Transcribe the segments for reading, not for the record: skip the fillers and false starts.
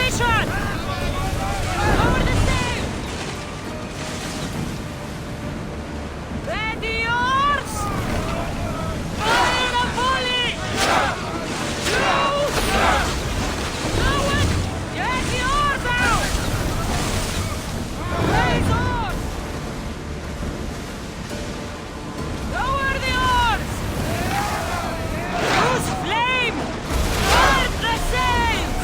position! Lower the sail! Ready yours! Fire a volley! Loose! Lower! Get the oars out! Raise on! Lower the oars! Use flame! Burn the sails!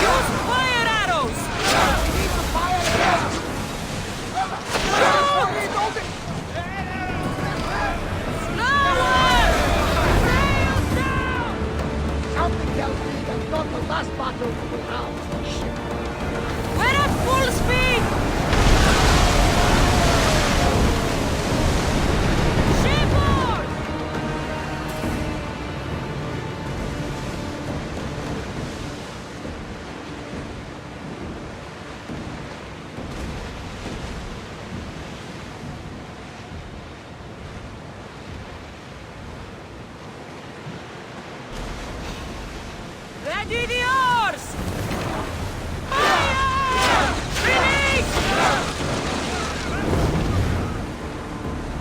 Use fire arrows! Slower! Sails down! Something tells me that's not the last battle we will have on ship. We're at full speed! Shipboard! Ready the oars! Fire! Release!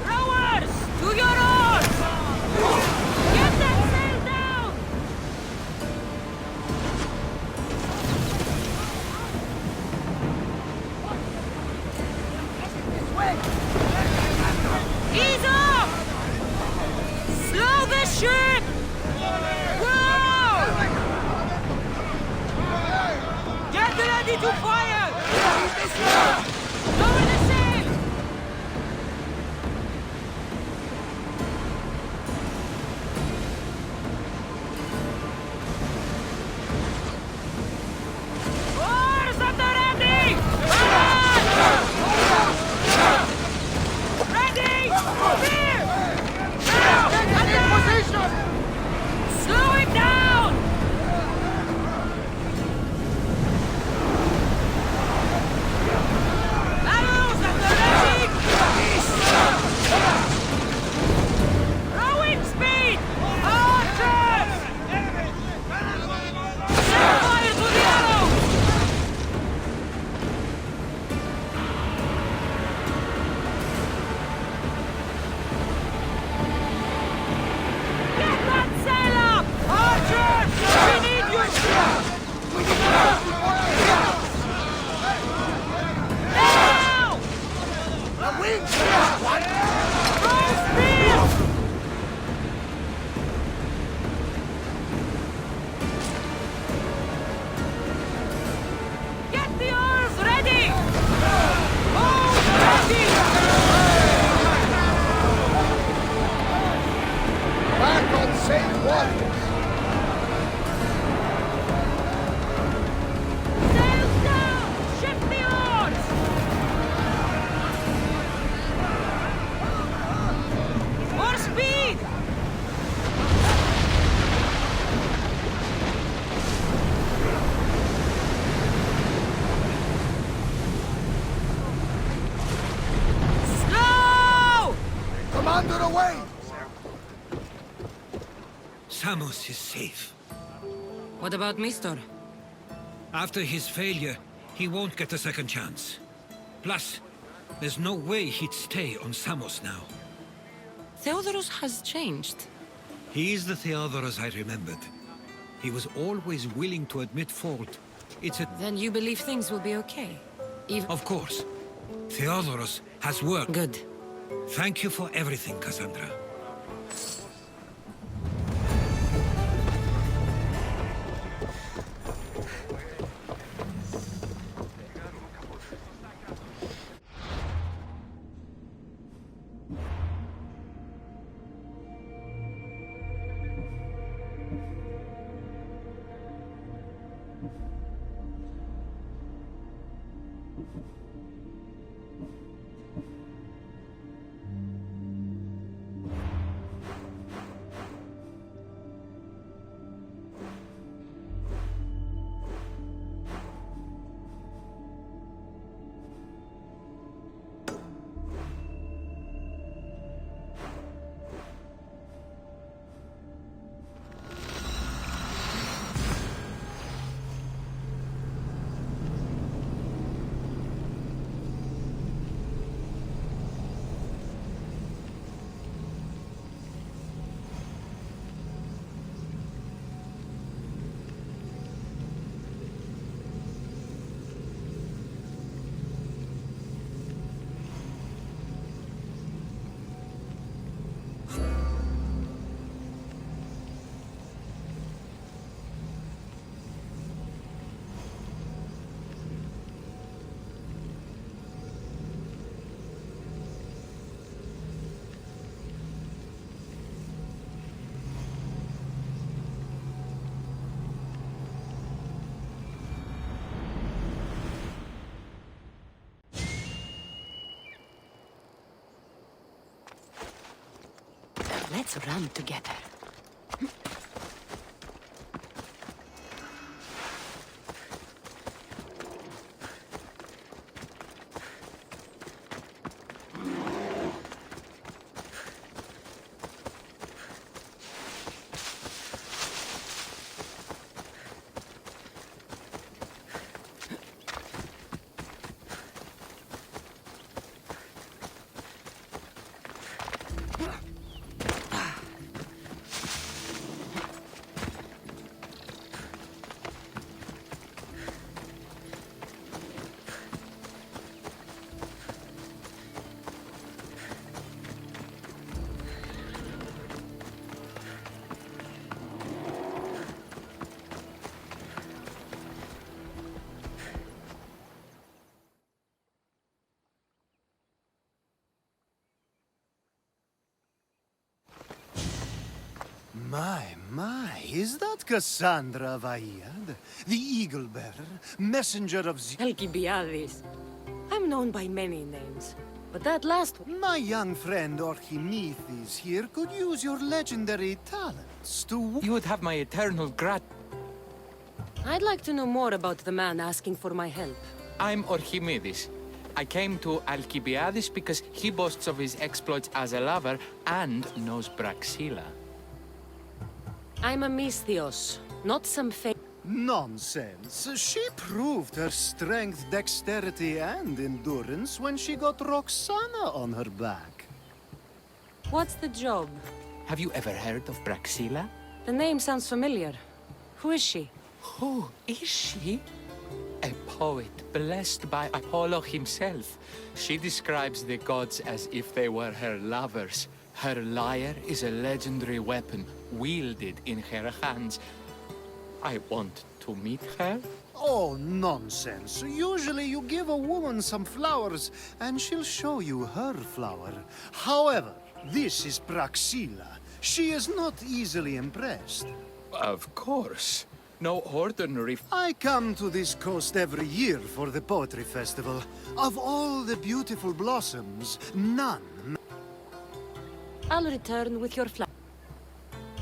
Rowers, to your oars! Get that sail down! Ease off! Slow the ship! Whoa! Get ready to fire! Lower the sail! Oars at the ready! Ready! Steer! Now! Get in position! Slow it down! Arrows at the ready! Rowing speed! Archers! Set fire to the arrows! Get that sail up! Archers! We need your ship! Now! The wind! Full speed! Get the oars ready! Oars ready! Back on safe waters! Sails down! Shift the oars! More speed! Slow! Commander away! Samos is safe. What about Mistor? After his failure, he won't get a second chance. Plus, there's no way he'd stay on Samos now. Theodorus has changed. He's the Theodorus I remembered. He was always willing to admit fault. It's a... Then you believe things will be okay? Even... Of course. Theodorus has worked. Good. Thank you for everything, Cassandra. Let's run together. My, is that Cassandra Vaiad, the Eagle Bearer, messenger of Alcibiades. I'm known by many names, but that last one... My young friend Archimedes here could use your legendary talents to... You would have my eternal I'd like to know more about the man asking for my help. I'm Archimedes. I came to Alcibiades because he boasts of his exploits as a lover and knows Braxilla. I'm a Misthios, not some fake... Nonsense. She proved her strength, dexterity, and endurance when she got Roxana on her back. What's the job? Have you ever heard of Braxilla? The name sounds familiar. Who is she? Who is she? A poet blessed by Apollo himself. She describes the gods as if they were her lovers. Her lyre is a legendary weapon, wielded in her hands. I want to meet her. Oh, nonsense. Usually you give a woman some flowers, and she'll show you her flower. However, this is Praxilla. She is not easily impressed. Of course. No ordinary... I come to this coast every year for the Poetry Festival. Of all the beautiful blossoms, none... I'll return with your flower.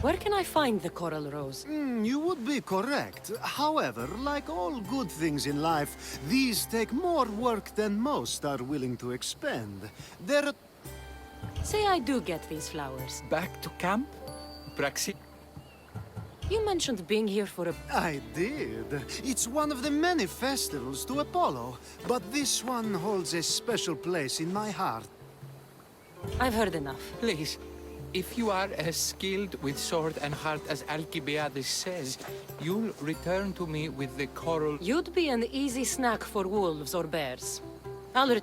Where can I find the coral rose? You would be correct. However, like all good things in life, these take more work than most are willing to expend. They're... Say I do get these flowers. Back to camp? Braxilla? You mentioned being here for a... I did. It's one of the many festivals to Apollo, but this one holds a special place in my heart. I've heard enough. Please, if you are as skilled with sword and heart as Alcibiades says, you'll return to me with the coral... You'd be an easy snack for wolves or bears. I'll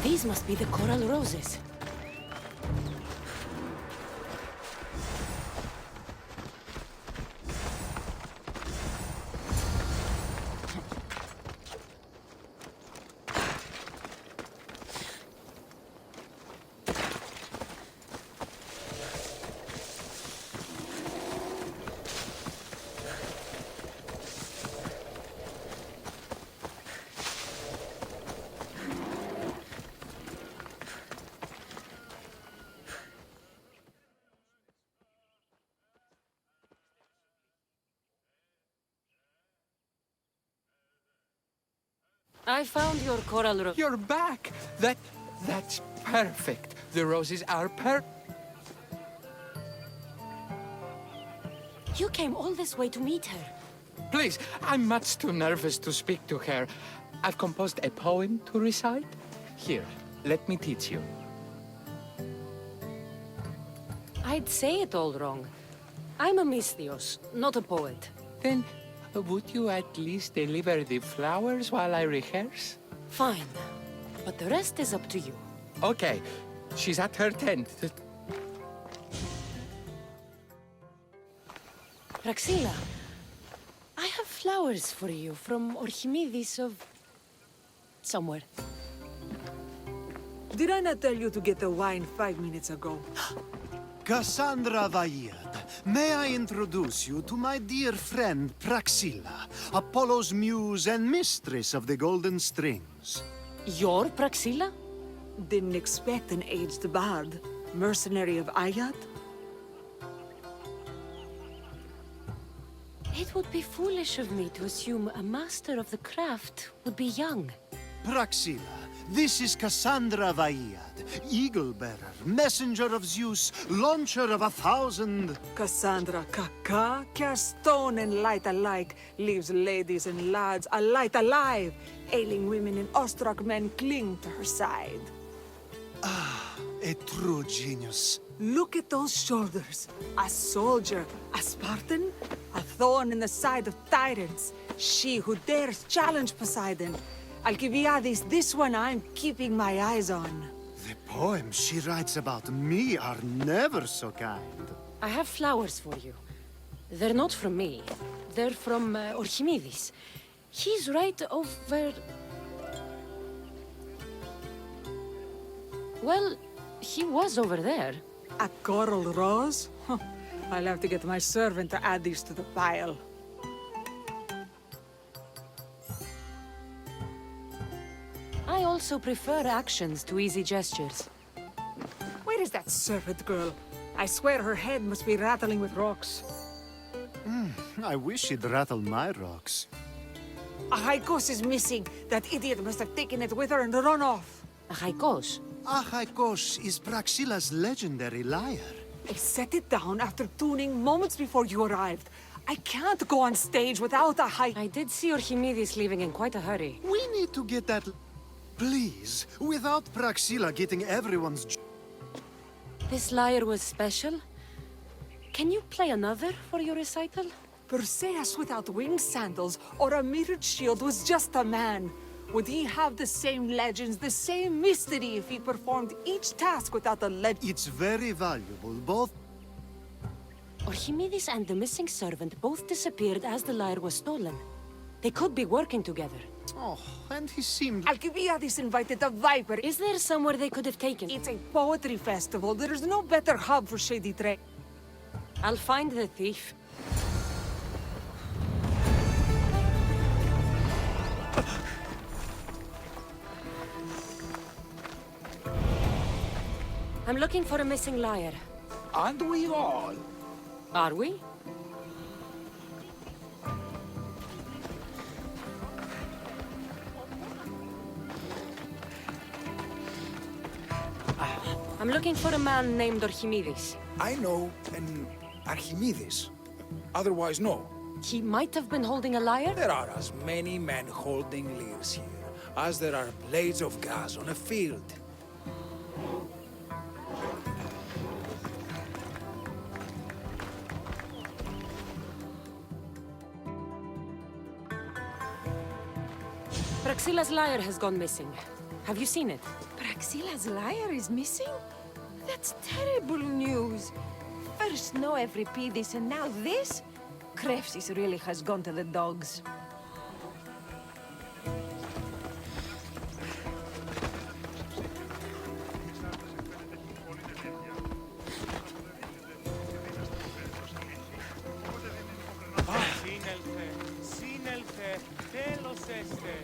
These must be the coral roses. I found your coral rose. You're back! That's perfect. The roses are You came all this way to meet her. Please, I'm much too nervous to speak to her. I've composed a poem to recite. Here, let me teach you. I'd say it all wrong. I'm a Misthios, not a poet. Then, would you at least deliver the flowers while I rehearse? Fine. But the rest is up to you. Okay, she's at her tent. Praxilla, I have flowers for you from Archimedes of... somewhere. Did I not tell you to get the wine 5 minutes ago? Cassandra Vaird, may I introduce you to my dear friend Praxilla, Apollo's muse and mistress of the Golden Strings. You're Praxilla? Didn't expect an aged bard. Mercenary of Ayat? It would be foolish of me to assume a master of the craft would be young. Praxilla, this is Cassandra Vaird, Eagle-bearer, messenger of Zeus, launcher of 1,000... Cassandra Kaka, cast stone and light alike, leaves ladies and lads alight alive. Ailing women and awestruck men cling to her side. A true genius. Look at those shoulders. A soldier, a Spartan, a thorn in the side of tyrants. She who dares challenge Poseidon. Alcibiades, this one I'm keeping my eyes on. The poems she writes about me are never so kind. I have flowers for you. They're not from me. They're from Archimedes. He's right over... Well, he was over there. A coral rose? Huh. I'll have to get my servant to add these to the pile. I also prefer actions to easy gestures. Where is that servant girl? I swear her head must be rattling with rocks. I wish she'd rattle my rocks. Achaikos is missing. That idiot must have taken it with her and run off. Achaikos. Achaikos is Praxilla's legendary lyre. I set it down after tuning moments before you arrived. I can't go on stage without I did see Archimedes leaving in quite a hurry. We need to get that... Please, without Praxilla getting everyone's... This lyre was special. Can you play another for your recital? Perseus without winged sandals or a mirrored shield was just a man. Would he have the same legends, the same mystery if he performed each task without a legend? It's very valuable, both... Archimedes and the missing servant both disappeared as the lyre was stolen. They could be working together. Oh, and he seemed... Alcibiades invited the Viper. Is there somewhere they could have taken? It's a poetry festival. There is no better hub for shady trade. I'll find the thief. I'm looking for a missing lyre. Aren't we all? Are we? I'm looking for a man named Archimedes. I know an Archimedes. Otherwise, no. He might have been holding a lyre? There are as many men holding lyres here as there are blades of grass on a field. Praxilla's lyre has gone missing. Have you seen it? Praxila's lyre is missing? That's terrible news. First no Evripidis and now this? Krefsis really has gone to the dogs. Σύνελθε, τέλος έστε.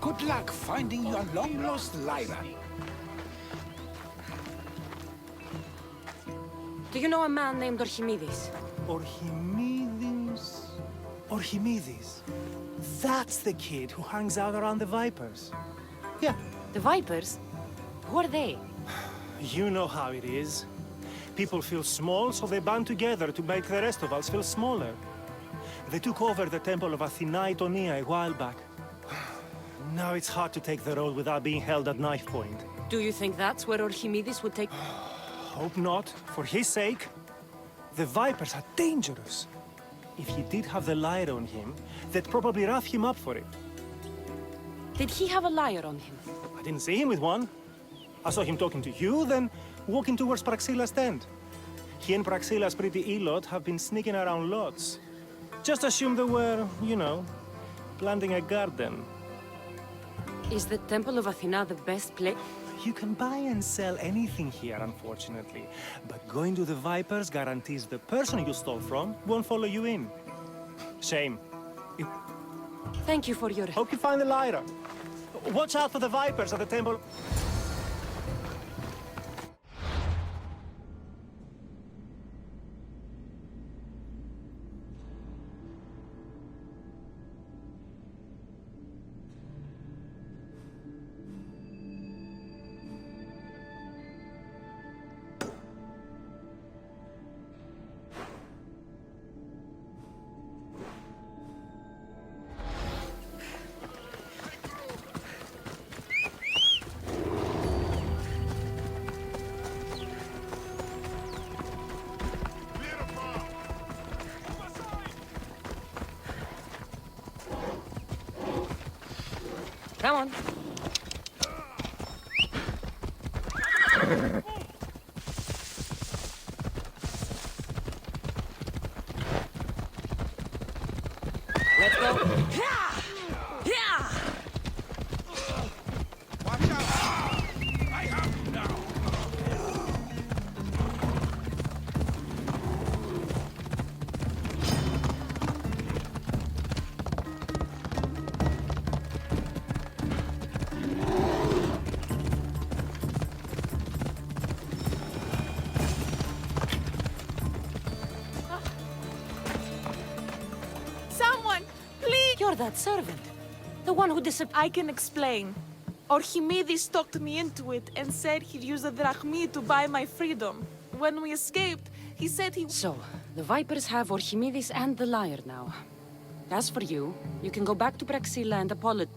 Good luck finding your long-lost Lyra. Do you know a man named Orchimidis? Orchimidis? Orchimidis. That's the kid who hangs out around the Vipers. Yeah, The Vipers? Who are they? you know how it is. People feel small, so they band together to make the rest of us feel smaller. They took over the temple of Athena Itonia a while back. Now it's hard to take the road without being held at knife point. Do you think that's where Orchimidis would take... Hope not. For his sake. The Vipers are dangerous. If he did have the lyre on him, they'd probably rough him up for it. Did he have a lyre on him? I didn't see him with one. I saw him talking to you, then walking towards Praxila's tent. He and Praxila's pretty Elot have been sneaking around lots. Just assume they were, you know, planting a garden. Is the Temple of Athena the best place? You can buy and sell anything here, unfortunately. But going to the Vipers guarantees the person you stole from won't follow you in. Shame. Thank you for your help. Hope you find the lyre. Watch out for the Vipers at the temple. Come on. Let's go. Watch out! I have you now! Someone, please! You're that servant. The one who disappeared. I can explain. Orchimidis talked me into it and said he'd use a drachmi to buy my freedom. When we escaped, he said he... So, the Vipers have Orchimidis and the lyre now. As for you, you can go back to Praxila and apologize.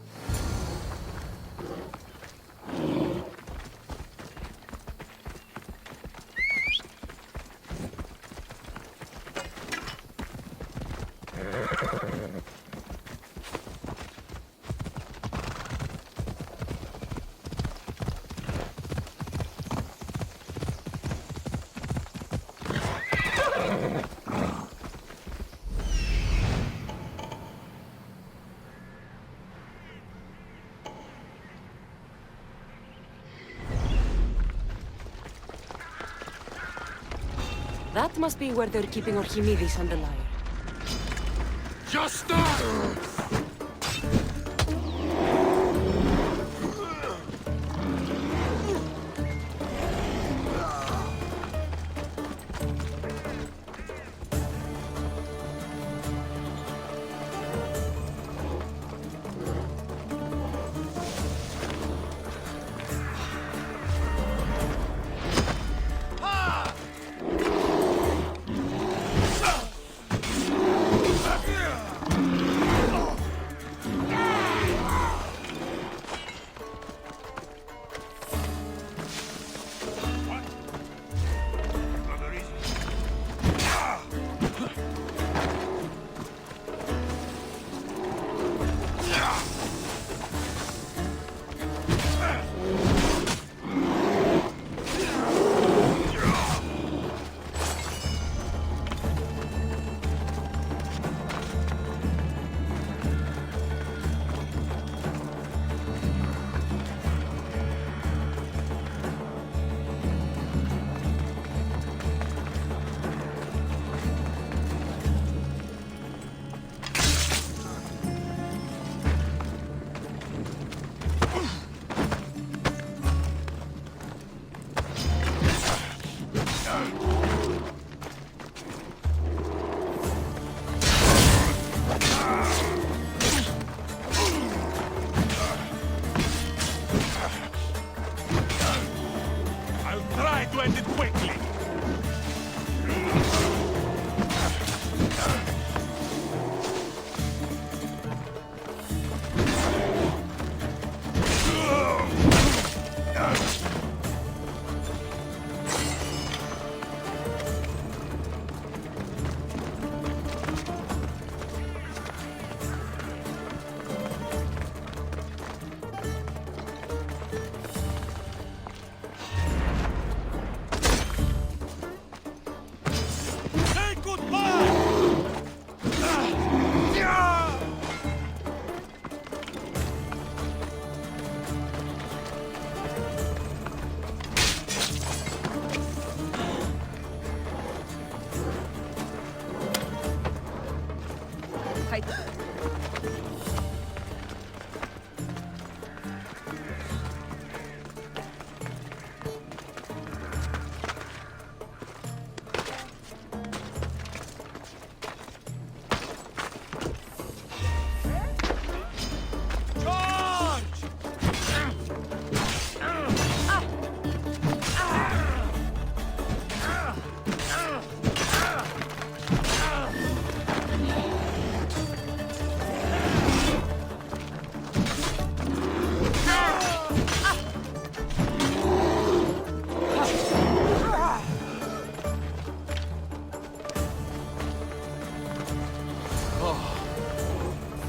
That must be where they're keeping Orchimidis and the lyre. Just stop!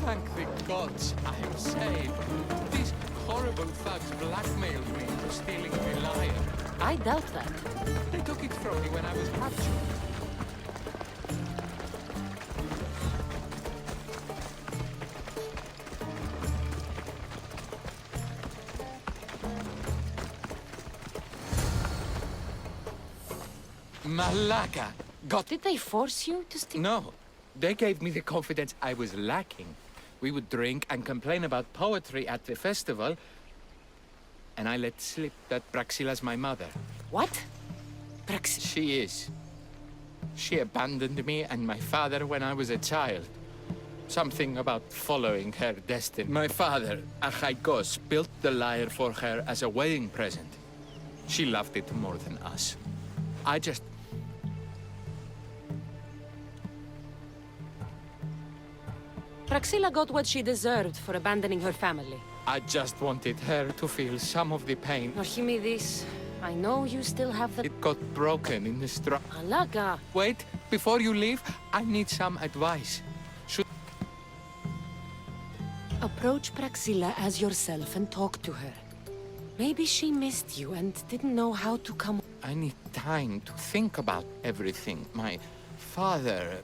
Thank the gods I am saved. These horrible thugs blackmailed me into stealing the lyre. I doubt that. They took it from me when I was captured. Malaka! Did they force you to steal? No. They gave me the confidence I was lacking. We would drink and complain about poetry at the festival, and I let slip that Praxilla's my mother. What? She is. She abandoned me and my father when I was a child. Something about following her destiny. My father, Achaikos, built the lyre for her as a wedding present. She loved it more than us. I just... Praxilla got what she deserved for abandoning her family. I just wanted her to feel some of the pain. Archimedes, I know you still have the... It got broken in the struggle. Malaka! Wait, before you leave, I need some advice. Approach Praxilla as yourself and talk to her. Maybe she missed you and didn't know how to come... I need time to think about everything. My father...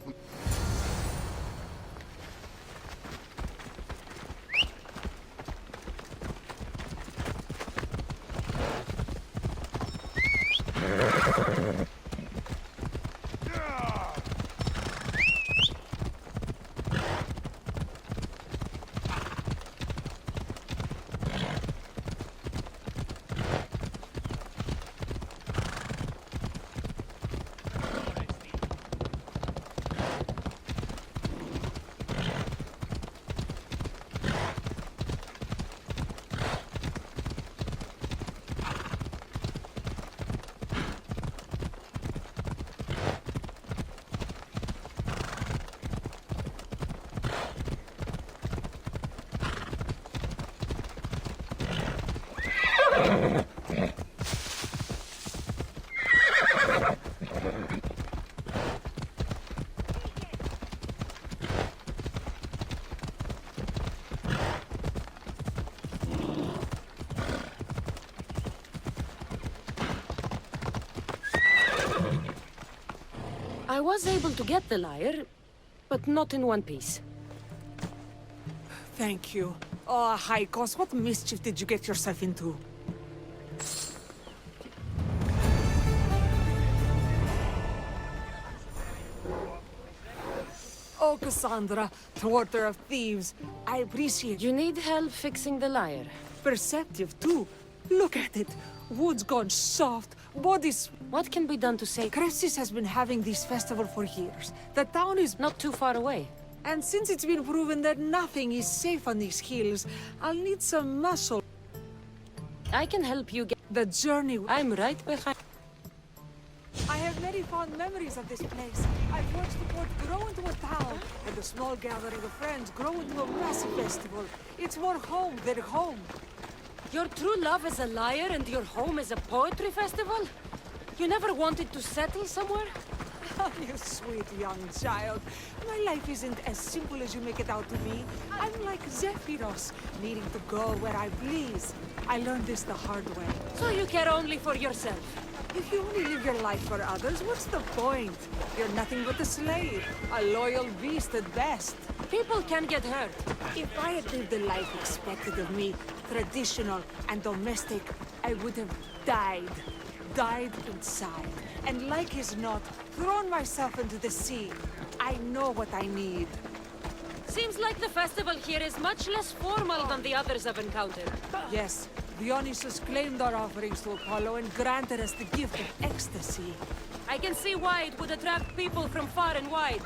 I was able to get the lyre, but not in one piece. Thank you. Oh, Haikos, what mischief did you get yourself into? Oh, Cassandra, thwarter of thieves, I appreciate you. You need help fixing the lyre. Perceptive, too. Look at it. Wood's gone soft, bodies... What can be done to save... Cressis has been having this festival for years. The town is... Not too far away. And since it's been proven that nothing is safe on these hills, I'll need some muscle. I can help you get... The journey... I'm right behind... I have many fond memories of this place. I've watched the port grow into a town, and the small gathering of friends grow into a massive festival. It's more home than home. Your true love is a lyre and your home is a poetry festival? You never wanted to settle somewhere? Oh, you sweet young child. My life isn't as simple as you make it out to be. I'm like Zephyros, needing to go where I please. I learned this the hard way. So you care only for yourself? If you only live your life for others, what's the point? You're nothing but a slave, a loyal beast at best. People can get hurt. If I had lived the life expected of me, traditional and domestic, I would have died. Died inside. And like as not, thrown myself into the sea. I know what I need. Seems like the festival here is much less formal than the others I've encountered. Yes, Dionysus claimed our offerings to Apollo and granted us the gift of ecstasy. I can see why it would attract people from far and wide.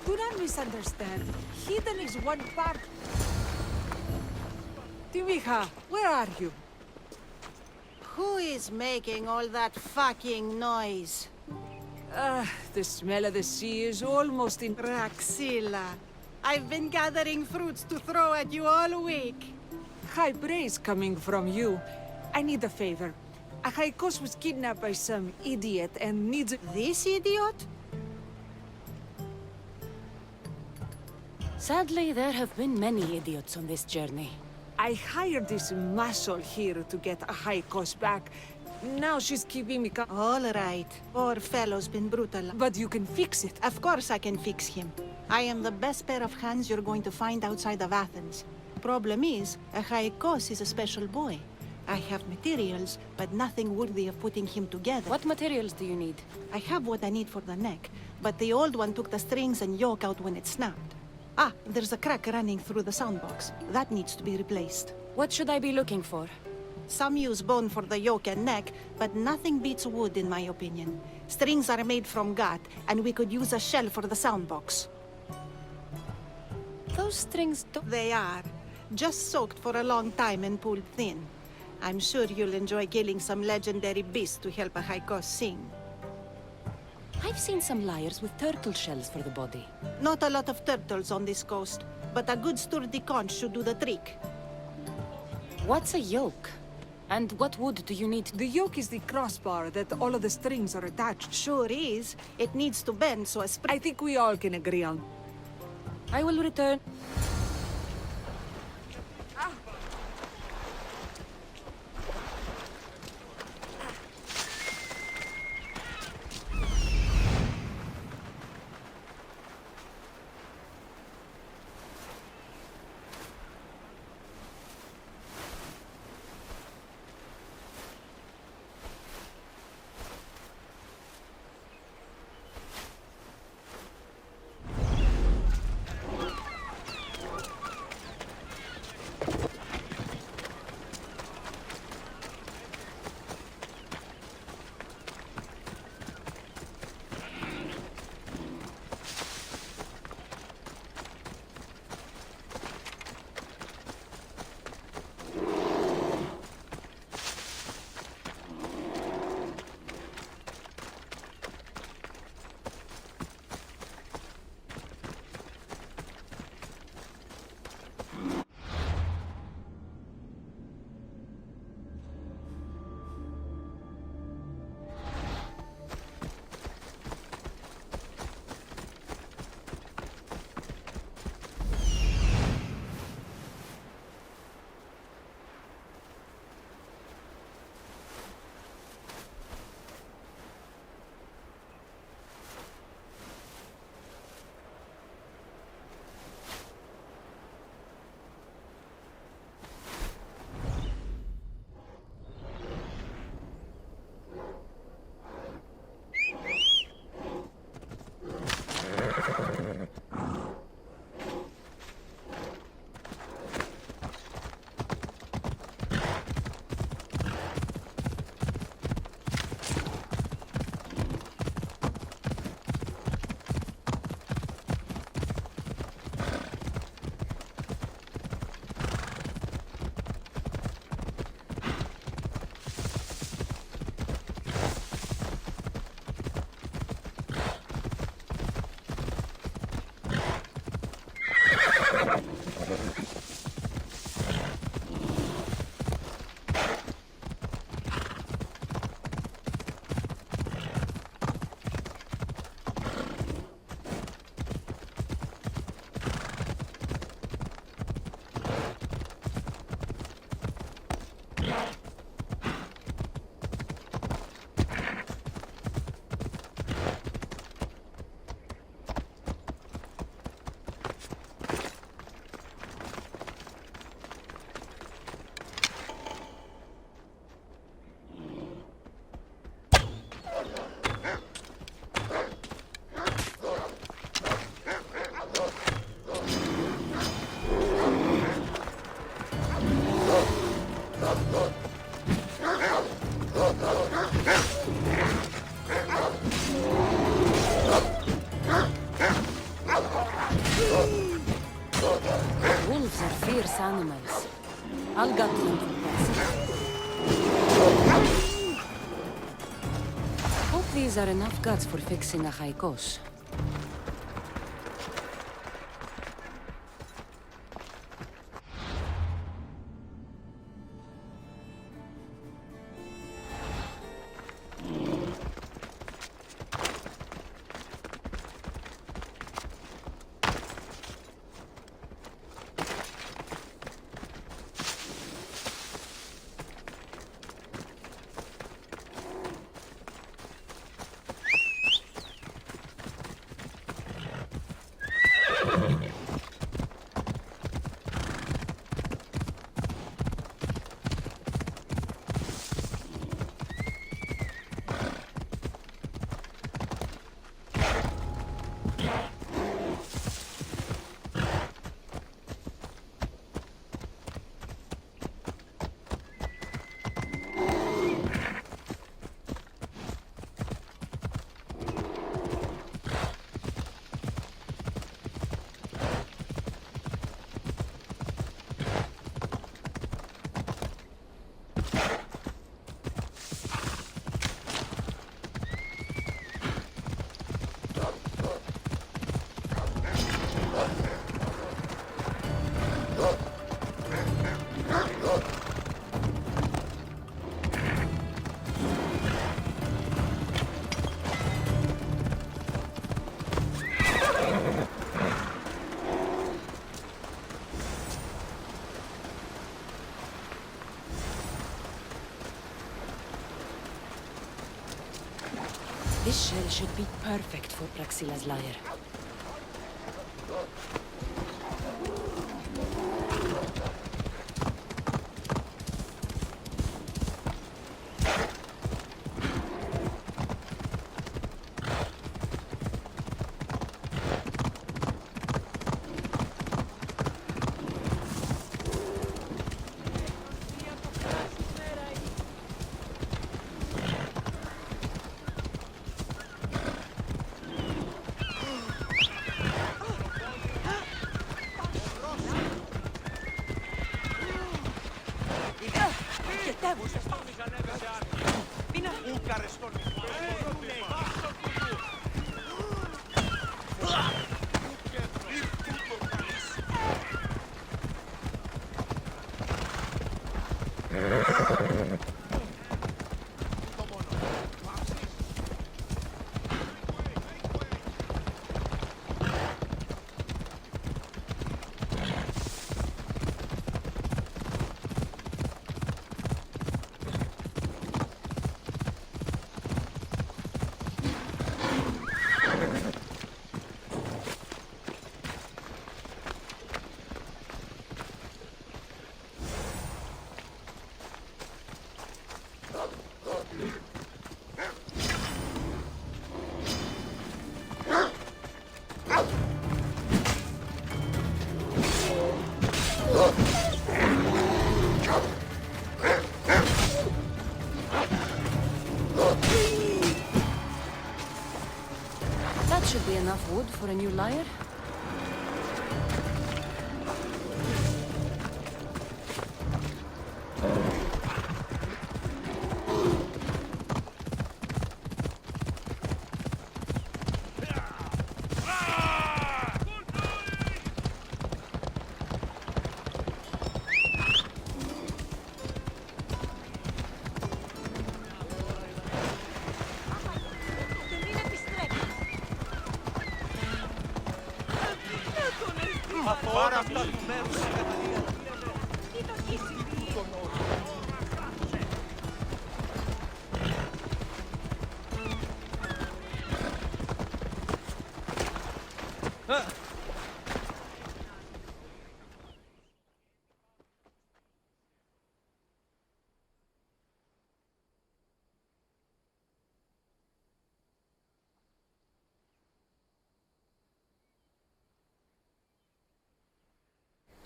Do not misunderstand. Heathen is one part. Timiha, where are you? Who is making all that fucking noise? The smell of the sea is almost in... Praxilla, I've been gathering fruits to throw at you all week. High praise coming from you. I need a favor. Achaikos was kidnapped by some idiot and needs... This idiot? Sadly, there have been many idiots on this journey. I hired this muscle here to get Achaikos back. Now she's keeping me... All right. Poor fellow's been brutal. But you can fix it. Of course I can fix him. I am the best pair of hands you're going to find outside of Athens. Problem is, Achaikos is a special boy. I have materials, but nothing worthy of putting him together. What materials do you need? I have what I need for the neck, but the old one took the strings and yoke out when it snapped. Ah, there's a crack running through the soundbox. That needs to be replaced. What should I be looking for? Some use bone for the yoke and neck, but nothing beats wood in my opinion. Strings are made from gut, and we could use a shell for the soundbox. Those strings don't... They are. Just soaked for a long time and pulled thin. I'm sure you'll enjoy killing some legendary beast to help Achaikos sing. I've seen some lyres with turtle shells for the body. Not a lot of turtles on this coast, but a good sturdy conch should do the trick. What's a yoke? And what wood do you need? The yoke is the crossbar that all of the strings are attached. Sure is. It needs to bend so a I think we all can agree on. I will return. Wolves are fierce animals. I'll gut them for Praxila. Hope these are enough guts for fixing a haikos. This shell should be perfect for Praxila's lyre. That should be enough wood for a new lyre.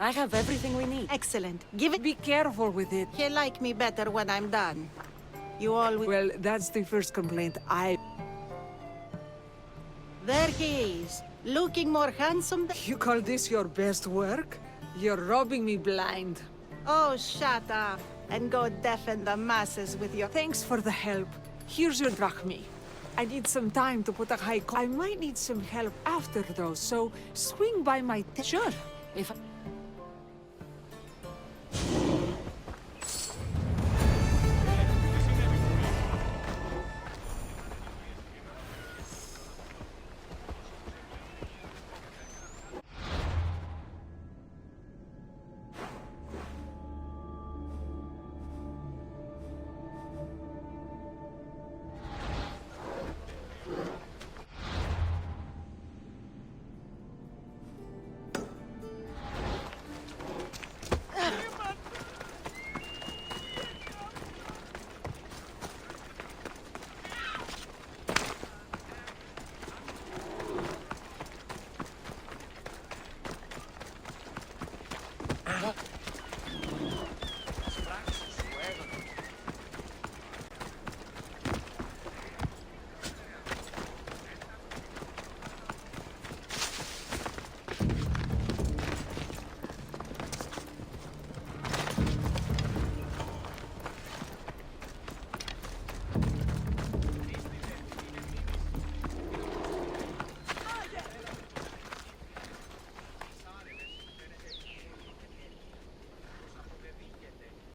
I have everything we need. Excellent. Give it. Be careful with it. He'll like me better when I'm done. You always... Well, that's the first complaint There he is. Looking more handsome than... You call this your best work? You're robbing me blind. Oh, shut up and go deafen the masses with your... Thanks for the help. Here's your drachmi. I need some time to put a high... I might need some help after, though, so swing by my... Sure. If